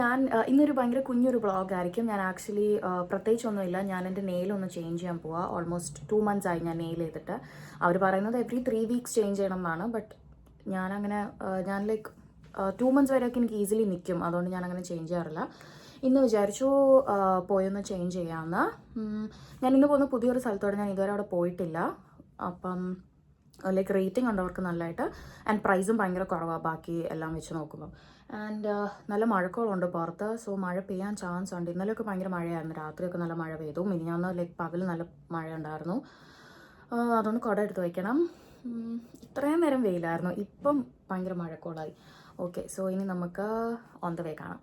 ഞാൻ ഇന്നൊരു ഭയങ്കര കുഞ്ഞൊരു വ്ളോഗായിരിക്കും. ഞാൻ ആക്ച്വലി പ്രത്യേകിച്ചൊന്നുമില്ല. ഞാൻ എൻ്റെ നെയിലൊന്ന് ചേഞ്ച് ചെയ്യാൻ പോവാം. ഓൾമോസ്റ്റ് 2 months ആയി ഞാൻ നെയിൽ ചെയ്തിട്ട്. അവർ പറയുന്നത് എവറി 3 weeks ചേഞ്ച് ചെയ്യണം എന്നാണ്. ബട്ട് ഞാനങ്ങനെ ഞാൻ ലൈക്ക് 2 months വരെയൊക്കെ എനിക്ക് ഈസിലി നിൽക്കും. അതുകൊണ്ട് ഞാനങ്ങനെ ചേഞ്ച് ചെയ്യാറില്ല. ഇന്ന് വിചാരിച്ചു പോയൊന്ന് ചേഞ്ച് ചെയ്യാമെന്ന്. ഞാൻ ഇന്ന് പോകുന്ന പുതിയൊരു സ്ഥലത്തോടെ ഞാൻ ഇതുവരെ അവിടെ പോയിട്ടില്ല. അപ്പം ലൈക്ക് റേറ്റിംഗ് ഉണ്ട് അവർക്ക് നല്ലതായിട്ട്. ആൻഡ് പ്രൈസും ഭയങ്കര കുറവാണ് ബാക്കി എല്ലാം വെച്ച് നോക്കുമ്പോൾ. ആൻഡ് നല്ല മഴക്കോളുണ്ട് പുറത്ത്. സോ മഴ പെയ്യാൻ ചാൻസ് ഉണ്ട്. ഇന്നലെയൊക്കെ ഭയങ്കര മഴയായിരുന്നു. രാത്രിയൊക്കെ നല്ല മഴ പെയ്തു. മിനിഞ്ഞാന്ന് ലൈക്ക് പകൽ നല്ല മഴ ഉണ്ടായിരുന്നു. അതുകൊണ്ട് കുട എടുത്ത് വയ്ക്കണം. ഇത്രയും നേരം വെയിലായിരുന്നു. ഇപ്പം ഭയങ്കര മഴക്കോളായി. ഓക്കെ, സോ ഇനി നമുക്ക് ഓൺ ദ വേ കാണാം.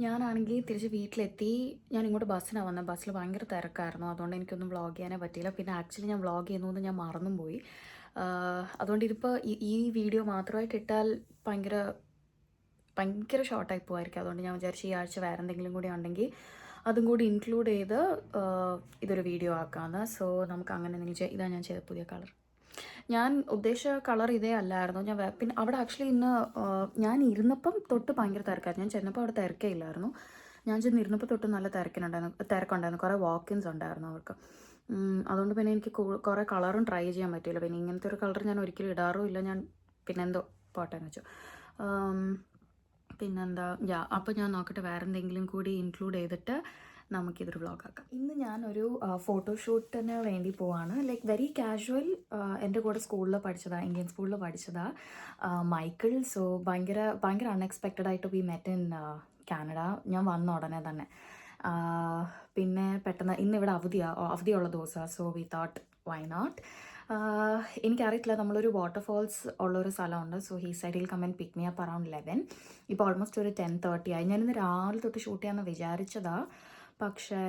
ഞാനാണെങ്കിൽ തിരിച്ച് വീട്ടിലെത്തി. ഞാൻ ഇങ്ങോട്ട് ബസ്സിനാണ് വന്നത്. ബസ്സിൽ ഭയങ്കര തിരക്കായിരുന്നു. അതുകൊണ്ട് എനിക്കൊന്നും വ്ളോഗ് ചെയ്യാനേ പറ്റിയില്ല. പിന്നെ ആക്ച്വലി ഞാൻ വ്ളോഗ് ചെയ്യുന്നതെന്ന് ഞാൻ മറന്നും പോയി. അതുകൊണ്ട് ഇതിപ്പോൾ ഈ വീഡിയോ മാത്രമായിട്ട് ഇട്ടാൽ ഭയങ്കര ഷോർട്ടായി പോകുമായിരിക്കും. അതുകൊണ്ട് ഞാൻ വിചാരിച്ചു ഈ ആഴ്ച വേറെ എന്തെങ്കിലും കൂടി ഉണ്ടെങ്കിൽ അതും കൂടി ഇൻക്ലൂഡ് ചെയ്ത് ഇതൊരു വീഡിയോ ആക്കാമെന്ന്. സോ നമുക്ക് അങ്ങനെ എന്തെങ്കിലും ഇതാണ് ഞാൻ ചെയ്ത പുതിയ കളർ. ഞാൻ ഉദ്ദേശിച്ച കളർ ഇതേ അല്ലായിരുന്നു. പിന്നെ അവിടെ ആക്ച്വലി ഇന്ന് ഞാൻ ഇരുന്നപ്പം തൊട്ട് ഭയങ്കര തിരക്കായിരുന്നു. ഞാൻ ചെന്നപ്പോൾ അവിടെ തിരക്കേ ഇല്ലായിരുന്നു. ഞാൻ ചെന്ന് ഇരുന്നപ്പോൾ തൊട്ട് നല്ല തിരക്കുണ്ടായിരുന്നു. കുറേ വാക്കിൻസ് ഉണ്ടായിരുന്നു അവർക്ക്. അതുകൊണ്ട് പിന്നെ എനിക്ക് കുറേ കളറും ട്രൈ ചെയ്യാൻ പറ്റില്ല. പിന്നെ ഇങ്ങനത്തെ ഒരു കളർ ഞാൻ ഒരിക്കലും ഇടാറും ഇല്ല. ഞാൻ പിന്നെന്തോ പോട്ടെന്ന് വെച്ചു. പിന്നെന്താ അപ്പോൾ ഞാൻ നോക്കട്ടെ വേറെ എന്തെങ്കിലും കൂടി ഇൻക്ലൂഡ് ചെയ്തിട്ട് നമുക്കിതൊരു വ്ളോഗാക്കാം. ഇന്ന് ഞാനൊരു ഫോട്ടോഷൂട്ടിന് വേണ്ടി പോവാണ്. Like very casual. എൻ്റെ കൂടെ സ്കൂളിൽ പഠിച്ചതാണ്, ഇന്ത്യൻ സ്കൂളിൽ പഠിച്ചതാണ് മൈക്കിൾ. സോ ഭയങ്കര അൺഎക്സ്പെക്റ്റഡ് ആയിട്ട് വി മെറ്റ് ഇൻ കാനഡ. ഞാൻ വന്ന ഉടനെ തന്നെ. പിന്നെ പെട്ടെന്ന് ഇന്നിവിടെ അവധിയുള്ള ദിവസമാണ്. So we thought why not. എനിക്കറിയത്തില്ല, നമ്മളൊരു വാട്ടർഫോൾസ് ഉള്ളൊരു സ്ഥലമുണ്ട്. So he said he'll come and pick me up around 11. ഇപ്പോൾ ഓൾമോസ്റ്റ് ഒരു 10:30 ആയി. ഞാനിന്ന് രാവിലെ തൊട്ട് ഷൂട്ട് ചെയ്യാമെന്ന് വിചാരിച്ചതാണ്. പക്ഷേ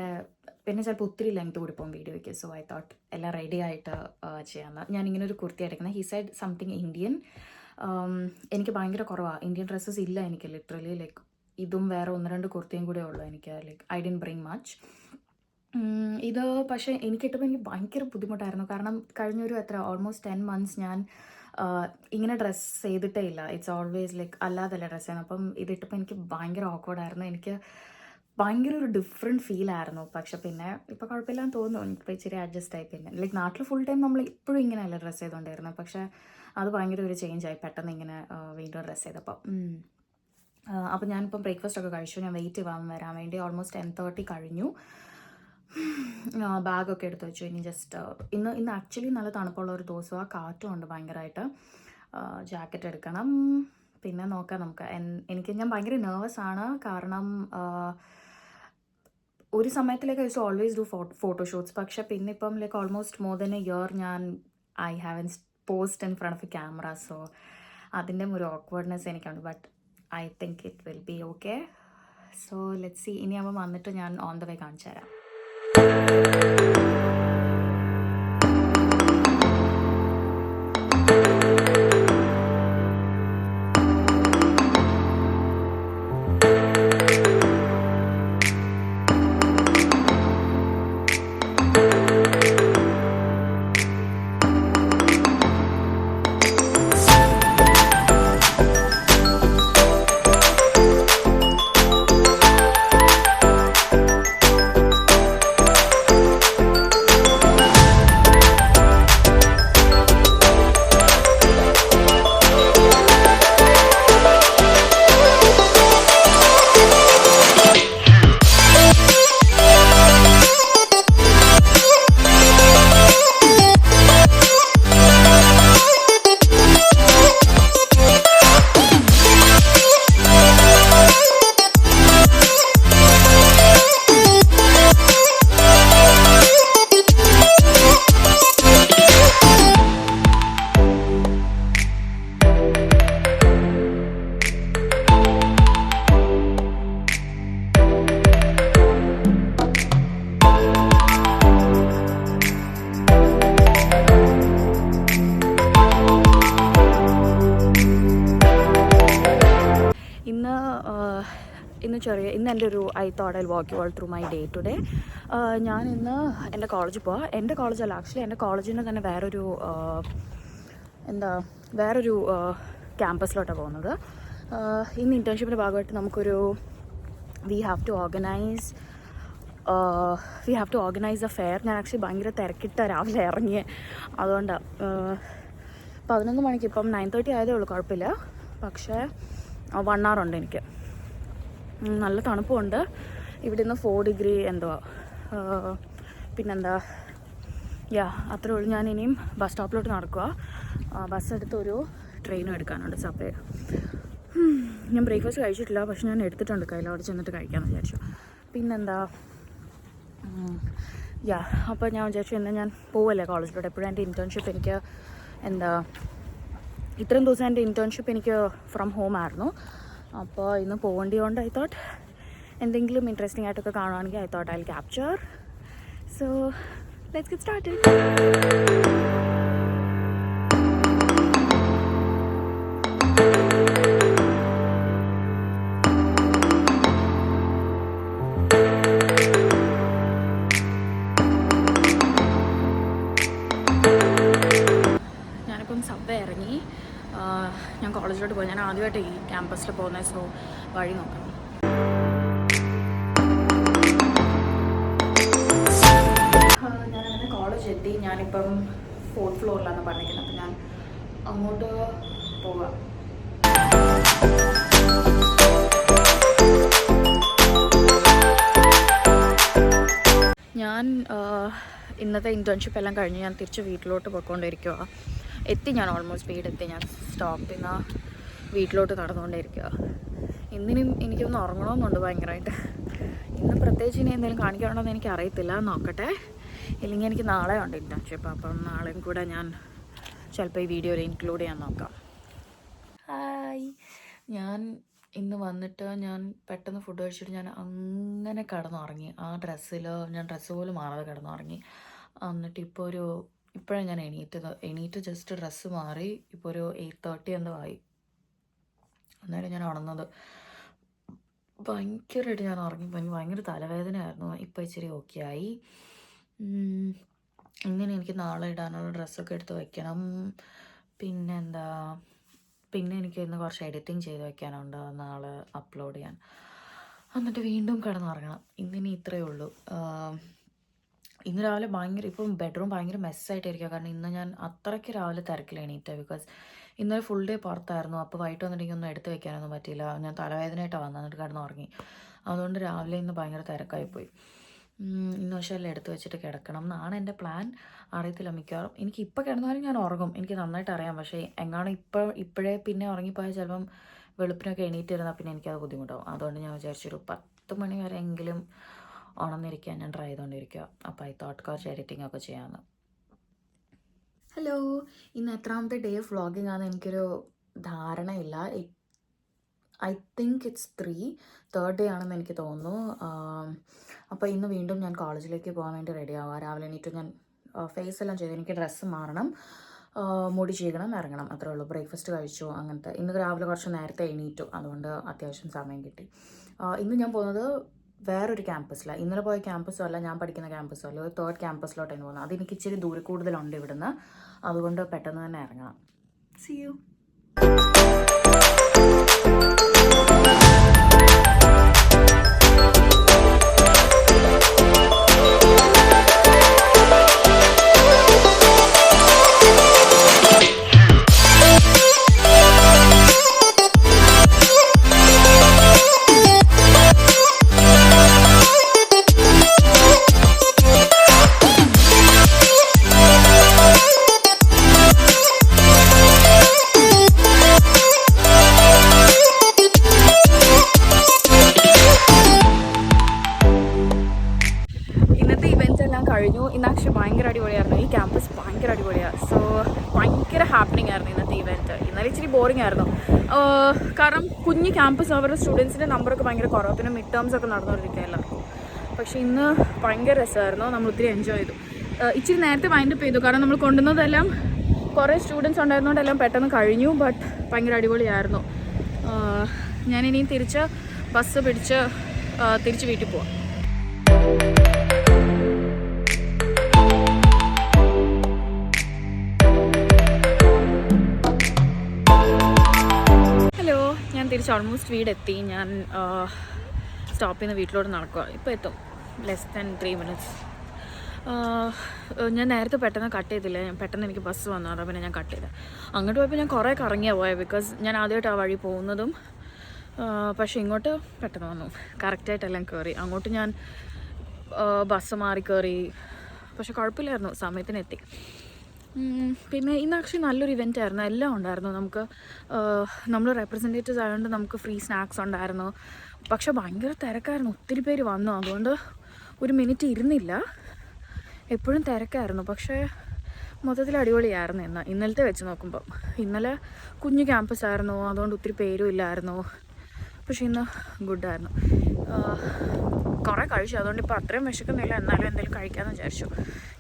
പിന്നെ ചിലപ്പോൾ ഒത്തിരി ലെങ്ത് കൂടി പോകും വീഡിയോയ്ക്ക്. സോ ഐ തോട്ട് എല്ലാം റെഡി ആയിട്ട് ചെയ്യാമെന്ന്. ഞാനിങ്ങനെ ഒരു കുർത്തി എടുക്കുന്നത്. He side something Indian. എനിക്ക് ഭയങ്കര കുറവാണ് ഇന്ത്യൻ ഡ്രസ്സസ് ഇല്ല എനിക്ക് ലിറ്ററലി. ലൈക്ക് ഇതും വേറെ 1-2 കുർത്തിയും കൂടെ ഉള്ളൂ എനിക്ക്. Like I didn't bring much. ഇത് പക്ഷേ എനിക്കിട്ടപ്പോൾ എനിക്ക് ഭയങ്കര ബുദ്ധിമുട്ടായിരുന്നു. കാരണം കഴിഞ്ഞൊരു ഓൾമോസ്റ്റ് 10 months ഞാൻ ഇങ്ങനെ ഡ്രസ്സ് ചെയ്തിട്ടേ ഇല്ല. ഇറ്റ്സ് ഓൾവേസ് ലൈക്ക് അല്ലാതല്ല ഡ്രസ്സ് ചെയ്യുന്നത്. അപ്പം ഇതിട്ടപ്പോൾ എനിക്ക് ഭയങ്കര ഓക്വേർഡായിരുന്നു. എനിക്ക് ഭയങ്കര ഒരു ഡിഫറെൻറ്റ് ഫീലായിരുന്നു. പക്ഷെ പിന്നെ ഇപ്പോൾ കുഴപ്പമില്ലാന്ന് തോന്നുന്നു. എനിക്കിപ്പോൾ ഇച്ചിരി അഡ്ജസ്റ്റ് ആയി. പിന്നെ ലൈക്ക് നാട്ടിൽ ഫുൾ ടൈം നമ്മൾ ഇപ്പോഴും ഇങ്ങനെയല്ല ഡ്രസ്സ് ചെയ്തുകൊണ്ടിരുന്നത്. പക്ഷേ അത് ഭയങ്കര ഒരു ചേഞ്ചായി പെട്ടെന്ന് ഇങ്ങനെ വീണ്ടും ഡ്രസ്സ് ചെയ്തപ്പോൾ. അപ്പോൾ ഞാനിപ്പം ബ്രേക്ക്ഫാസ്റ്റ് ഒക്കെ കഴിച്ചു. ഞാൻ വെയിറ്റ് വരാൻ വേണ്ടി. ഓൾമോസ്റ്റ് 10:30 കഴിഞ്ഞു. ബാഗൊക്കെ എടുത്ത് വെച്ചു. ഇനി ജസ്റ്റ് ഇന്ന് ആക്ച്വലി നല്ല തണുപ്പുള്ള ഒരു ദിവസമാണ്. കാറ്റും ഉണ്ട് ഭയങ്കരമായിട്ട്. ജാക്കറ്റ് എടുക്കണം. പിന്നെ നോക്കാം നമുക്ക്. ഞാൻ ഭയങ്കര നെർവസ് ആണ്. കാരണം ഒരു സമയത്തിലേക്ക് ഐ ഓൾവേസ് ഡു ഫോട്ടോഷൂട്ട്സ്. പക്ഷേ പിന്നെ ഇപ്പം like almost more than a year I haven't post in front of a camera. So അതിൻ്റെ ഒരു ഓക്വേർഡ്നെസ് എനിക്കുണ്ട്. But I think it will be okay. So let's see. ഇനി അവൻ വന്നിട്ട് ഞാൻ ഓൺ ദ വേ കാണിച്ചു തരാം. ഇന്ന് എൻ്റെ ഒരു I thought I walk you all through my day to day. ഞാൻ ഇന്ന് എൻ്റെ കോളേജിൽ പോവാം. എൻ്റെ കോളേജല്ല, ആക്ച്വലി എൻ്റെ കോളേജിന് തന്നെ വേറൊരു ക്യാമ്പസിലോട്ടാണ് പോകുന്നത്. ഇന്ന് ഇൻറ്റേൺഷിപ്പിൻ്റെ ഭാഗമായിട്ട് നമുക്കൊരു we have to organise a fair. ഞാൻ ആക്ച്വലി ഭയങ്കര തിരക്കിട്ട രാവിലെ ഇറങ്ങിയേ, അതുകൊണ്ടാണ്. 11 മണിക്ക്, ഇപ്പം 9:30 ആയതേ ഉള്ളൂ, കുഴപ്പമില്ല. പക്ഷേ 1 hour ഉണ്ട് എനിക്ക്. നല്ല തണുപ്പുണ്ട്. ഇവിടെ നിന്ന് 4 degree എന്തോ. പിന്നെന്താ, അത്രേ ഉള്ളൂ. ഞാൻ ഇനിയും ബസ് സ്റ്റോപ്പിലോട്ട് നടക്കുക. ബസ് എടുത്തൊരു ട്രെയിനും എടുക്കാനുണ്ട്, സബ്വേ. ഞാൻ ബ്രേക്ക്ഫാസ്റ്റ് കഴിച്ചിട്ടില്ല, പക്ഷെ ഞാൻ എടുത്തിട്ടുണ്ട് കയ്യിൽ. അവിടെ ചെന്നിട്ട് കഴിക്കാമെന്ന് വിചാരിച്ചു. പിന്നെന്താ, അപ്പോൾ ഞാൻ വിചാരിച്ചു ഇന്ന് ഞാൻ പോവല്ലേ കോളേജിലോട്ട്. എപ്പോഴും എൻ്റെ ഇൻറ്റേൺഷിപ്പ് എനിക്ക് ഇത്രയും ദിവസം എൻ്റെ ഇൻറ്റേൺഷിപ്പ് എനിക്ക് ഫ്രം ഹോം ആയിരുന്നു. അപ്പോൾ ഇന്ന് പോകേണ്ടതുകൊണ്ട് ഐ തോട്ട് എന്തെങ്കിലും ഇൻട്രസ്റ്റിംഗ് ആയിട്ടൊക്കെ കാണുവാണെങ്കിൽ I thought I will capture. So let's get started. Subway ഇറങ്ങി ഞാൻ കോളേജിലോട്ട് പോയി. ഞാൻ ആദ്യമായിട്ട് ഈ ക്യാമ്പസിൽ പോകുന്നത്, സോ വഴി നോക്കണം. ഞാനങ്ങനെ കോളേജ് എത്തി. ഞാനിപ്പം 4th ഫ്ലോറിലാണ് പറഞ്ഞിരിക്കുന്നത്. അപ്പം ഞാൻ അങ്ങോട്ട് പോവാം. ഞാൻ ഇന്നത്തെ ഇൻറ്റേൺഷിപ്പ് എല്ലാം കഴിഞ്ഞ് ഞാൻ തിരിച്ച് വീട്ടിലോട്ട് പോയിക്കൊണ്ടിരിക്കുക. ഞാൻ ഓൾമോസ്റ്റ് വീടെത്തി. ഞാൻ സ്റ്റോപ്പിൽ നിന്ന് വീട്ടിലോട്ട് നടന്നുകൊണ്ടിരിക്കുക. ഇന്നിനും എനിക്കൊന്ന് ഉറങ്ങണമെന്നുണ്ട് ഭയങ്കരമായിട്ട്. ഇന്ന് പ്രത്യേകിച്ച് ഇനി എന്തെങ്കിലും കാണിക്കാനുണ്ടോയെന്ന് എനിക്ക് അറിയത്തില്ല, നോക്കട്ടെ. ഇല്ലെങ്കിൽ എനിക്ക് നാളെ ഉണ്ട് ഇൻറ്റേൺഷിപ്പ്. അപ്പം നാളെയും കൂടെ ഞാൻ ചിലപ്പോൾ ഈ വീഡിയോയിൽ ഇൻക്ലൂഡ് ചെയ്യാൻ നോക്കാം. ഹായ്, ഞാൻ ഇന്ന് വന്നിട്ട് ഞാൻ പെട്ടെന്ന് ഫുഡ് കഴിച്ചിട്ട് ഞാൻ അങ്ങനെ കിടന്നുറങ്ങി. ആ ഡ്രസ്സിൽ ഞാൻ ഡ്രസ്സ് പോലും മാറാതെ കിടന്നുറങ്ങി. എന്നിട്ട് ഇപ്പോഴാണ് ഞാൻ എണീറ്റ് ജസ്റ്റ് ഡ്രസ്സ് മാറി. ഇപ്പോൾ ഒരു 8:30 എന്തോ ആയി. അന്നേരം ഞാൻ ഉണർന്നത്. ഭയങ്കരമായിട്ട് ഞാൻ ഉറങ്ങിപ്പോയി. ഭയങ്കര തലവേദനയായിരുന്നു. ഇപ്പോൾ ഇച്ചിരി ഓക്കെ ആയി. ഇങ്ങനെ എനിക്ക് നാളെ ഇടാനുള്ള ഡ്രസ്സൊക്കെ എടുത്ത് വയ്ക്കണം. പിന്നെ എനിക്ക് ഇന്ന് കുറച്ച് എഡിറ്റിംഗ് ചെയ്ത് വയ്ക്കാനുണ്ട്, നാളെ അപ്ലോഡ് ചെയ്യാൻ. എന്നിട്ട് വീണ്ടും കിടന്നുറങ്ങണം. ഇന്നിനി ഇത്രയേ ഉള്ളൂ. ഇന്ന് രാവിലെ ഇപ്പം ബെഡ്റൂം ഭയങ്കര മെസ്സായിട്ടിരിക്കുക. കാരണം ഇന്ന് ഞാൻ അത്രയ്ക്ക് രാവിലെ തിരക്കിൽ എണീറ്റ. ബിക്കോസ് ഇന്നലെ ഫുൾ ഡേ പുറത്തായിരുന്നു. അപ്പോൾ വൈകിട്ട് വന്നിട്ട് ഒന്നും എടുത്ത് വെക്കാനൊന്നും പറ്റിയില്ല. ഞാൻ തലവേദനയായിട്ടാണ് വന്നത്, എന്നിട്ട് കിടന്നുറങ്ങി. അതുകൊണ്ട് രാവിലെ ഇന്ന് ഭയങ്കര തിരക്കായിപ്പോയി. ഇന്ന് പക്ഷേ എല്ലാം എടുത്ത് വെച്ചിട്ട് കിടക്കണം എന്നാണ് എൻ്റെ പ്ലാൻ. അറിയത്തില്ല, മിക്കവാറും എനിക്ക് ഇപ്പോൾ കിടന്നാലും ഞാൻ ഉറങ്ങും, എനിക്ക് നന്നായിട്ട് അറിയാം. പക്ഷേ എങ്ങാണ് ഇപ്പോഴേ പിന്നെ ഉറങ്ങിപ്പോയാൽ ചിലപ്പം വെളുപ്പിനൊക്കെ എണീറ്റ് വരുന്നാൽ പിന്നെ എനിക്കത് ബുദ്ധിമുട്ടാവും. അതുകൊണ്ട് ഞാൻ വിചാരിച്ചൊരു 10 മണി വരെ എങ്കിലും ഉണർന്നിരിക്കാൻ ഞാൻ ട്രൈ ചെയ്തുകൊണ്ടിരിക്കുക. അപ്പോൾ ഐ തോട്ട് കുറച്ച് എഡിറ്റിംഗ് ഒക്കെ ചെയ്യാമെന്ന്. ഹലോ, ഇന്ന് എത്രാമത്തെ ഡേ ഓഫ് വ്ളോഗിംഗ് ആണെന്ന് എനിക്കൊരു ധാരണയില്ല. I think it's 3rd day ആണെന്ന് എനിക്ക് തോന്നുന്നു. അപ്പോൾ ഇന്ന് വീണ്ടും ഞാൻ കോളേജിലേക്ക് പോകാൻ വേണ്ടി റെഡി ആവുക. രാവിലെ എണീറ്റ് ഞാൻ ഫേസ് എല്ലാം ചെയ്തു. എനിക്ക് ഡ്രസ്സ് മാറണം, മുടി ചെയ്യണം, ഇറങ്ങണം, അത്രേ ഉള്ളൂ. ബ്രേക്ക്ഫാസ്റ്റ് കഴിച്ചു. അങ്ങനത്തെ ഇന്ന് രാവിലെ കുറച്ച് നേരത്തെ എണീറ്റു, അതുകൊണ്ട് അത്യാവശ്യം സമയം കിട്ടി. ഇന്ന് ഞാൻ പോകുന്നത് വേറൊരു ക്യാമ്പസിലാണ്. ഇന്നലെ പോയ ക്യാമ്പസും അല്ല, ഞാൻ പഠിക്കുന്ന ക്യാമ്പസും അല്ല, ഒരു 3rd ക്യാമ്പസിലോട്ടാണ് പോകുന്നത്. അതെനിക്ക് ഇച്ചിരി ദൂരെ കൂടുതലുണ്ട് ഇവിടുന്ന്, അതുകൊണ്ട് പെട്ടെന്ന് തന്നെ ഇറങ്ങണം. See you. ഇന്ന് ആക്ച്വലി ഭയങ്കര അടിപൊളിയായിരുന്നു. ഈ ക്യാമ്പസ് ഭയങ്കര അടിപൊളിയാണ്. സോ ഭയങ്കര ഹാപ്പനിങ് ആയിരുന്നു ഇന്നത്തെ ഇവൻറ്റ്. ഇന്നലെ ഇച്ചിരി ബോറിംഗ് ആയിരുന്നു, കാരണം കുഞ്ഞ് ക്യാമ്പസ്, അവരുടെ സ്റ്റുഡൻസിൻ്റെ നമ്പറൊക്കെ ഭയങ്കര കുറവ്, പിന്നെ മിഡ് ടേംസ് ഒക്കെ നടന്നുകൊണ്ടിരിക്കുക എല്ലാവർക്കും. പക്ഷേ ഇന്ന് ഭയങ്കര രസമായിരുന്നു, നമ്മൾ ഒത്തിരി എൻജോയ് ചെയ്തു. ഇച്ചിരി നേരത്തെ വൈൻഡപ്പ് ചെയ്തു, കാരണം നമ്മൾ കൊണ്ടുവന്നതെല്ലാം കുറേ സ്റ്റുഡൻസ് ഉണ്ടായിരുന്നതുകൊണ്ട് എല്ലാം പെട്ടെന്ന് കഴിഞ്ഞു. ബട്ട് ഭയങ്കര അടിപൊളിയായിരുന്നു. ഞാനിനിയും തിരിച്ച് ബസ് പിടിച്ച് തിരിച്ച് വീട്ടിൽ പോവാം. ഹലോ, ഞാൻ തിരിച്ച് ഓൾമോസ്റ്റ് വീടെത്തി. ഞാൻ സ്റ്റോപ്പിൽ നിന്ന് വീട്ടിലോട്ട് നടക്കുക. ഇപ്പോൾ എത്തും, ലെസ് ദാൻ 3 minutes. ഞാൻ നേരത്തെ പെട്ടെന്ന് കട്ട് ചെയ്തില്ല. പെട്ടെന്ന് എനിക്ക് ബസ് വന്നതാണ്, പിന്നെ ഞാൻ കട്ട് ചെയ്തത്. അങ്ങോട്ട് പോയപ്പോൾ ഞാൻ കുറേ കറങ്ങിയാണ് പോയത്, ബിക്കോസ് ഞാൻ ആദ്യമായിട്ട് ആ വഴി പോകുന്നതും. പക്ഷേ ഇങ്ങോട്ട് പെട്ടെന്ന് വന്നു, കറക്റ്റായിട്ടെല്ലാം കയറി. അങ്ങോട്ട് ഞാൻ ബസ് മാറി കയറി, പക്ഷെ കുഴപ്പമില്ലായിരുന്നു, സമയത്തിനെത്തി. പിന്നെ ഇന്ന് ആക്ച്വലി നല്ലൊരു ഇവൻ്റ് ആയിരുന്നു. എല്ലാം ഉണ്ടായിരുന്നു. നമുക്ക് നമ്മൾ റെപ്രസെൻറ്റേറ്റീവ്സ് ആയതുകൊണ്ട് നമുക്ക് ഫ്രീ സ്നാക്സ് ഉണ്ടായിരുന്നു. പക്ഷെ ഭയങ്കര തിരക്കായിരുന്നു, ഒത്തിരി പേര് വന്നു. അതുകൊണ്ട് ഒരു മിനിറ്റ് ഇരുന്നില്ല, എപ്പോഴും തിരക്കായിരുന്നു. പക്ഷേ മൊത്തത്തിൽ അടിപൊളിയായിരുന്നു ഇന്നലത്തെ വെച്ച് നോക്കുമ്പം. ഇന്നലെ കുഞ്ഞു ക്യാമ്പസ് ആയിരുന്നു, അതുകൊണ്ട് ഒത്തിരി പേരും ഇല്ലായിരുന്നു. പക്ഷെ ഇന്ന് ഗുഡായിരുന്നു. കുറേ കഴിച്ചു, അതുകൊണ്ട് ഇപ്പോൾ അത്രയും വിശക്കുന്നില്ല. എന്നാലും എന്തെങ്കിലും കഴിക്കാമെന്ന് വിചാരിച്ചു.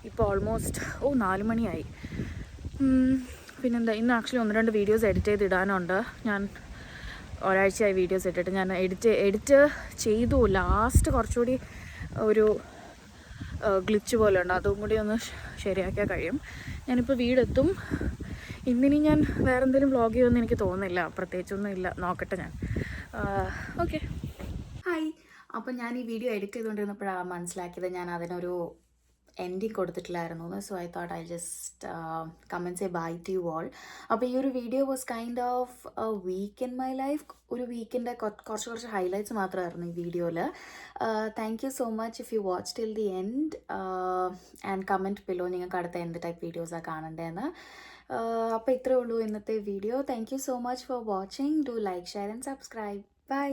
ഇപ്പോൾ ഓൾമോസ്റ്റ് 4 മണിയായി. പിന്നെന്താ, ഇന്ന് ആക്ച്വലി 1-2 വീഡിയോസ് എഡിറ്റ് ചെയ്തിടാനുണ്ട്. ഞാൻ ഒരാഴ്ചയായി വീഡിയോസ് ഇട്ടിട്ട്. ഞാൻ എഡിറ്റ് ചെയ്തു. ലാസ്റ്റ് കുറച്ചുകൂടി ഒരു ഗ്ലിച്ച് പോലെ ഉണ്ട്, അതും കൂടി ഒന്ന് ശരിയാക്കിയാൽ കഴിയും. ഞാനിപ്പോൾ വീടെത്തും. ഇന്നിനി ഞാൻ വേറെ എന്തെങ്കിലും വ്ളോഗ് ചെയ്യുമെന്ന് എനിക്ക് തോന്നുന്നില്ല, പ്രത്യേകിച്ചൊന്നും ഇല്ല. നോക്കട്ടെ ഞാൻ. Okay, hi. അപ്പോൾ ഞാൻ ഈ വീഡിയോ എഡിറ്റ് ചെയ്തുകൊണ്ടിരുന്നപ്പോഴാണ് മനസ്സിലാക്കിയത് ഞാൻ അതിനൊരു എൻഡിങ് കൊടുത്തിട്ടില്ലായിരുന്നു. So I thought I just come and say bye to you all. അപ്പോൾ ഈ ഒരു video was kind of a week in my life. ഒരു വീക്കിൻ്റെ കുറച്ച് ഹൈലൈറ്റ്സ് മാത്രമായിരുന്നു ഈ വീഡിയോയിൽ. Thank you so much if you watch till the end and comment below നിങ്ങൾക്ക് അടുത്ത എന്ത് ടൈപ്പ് വീഡിയോസാണ് കാണേണ്ടതെന്ന്. അപ്പോൾ ഇത്രയേ ഉള്ളൂ ഇന്നത്തെ video. Thank you so much for watching. Do like, share and subscribe. By.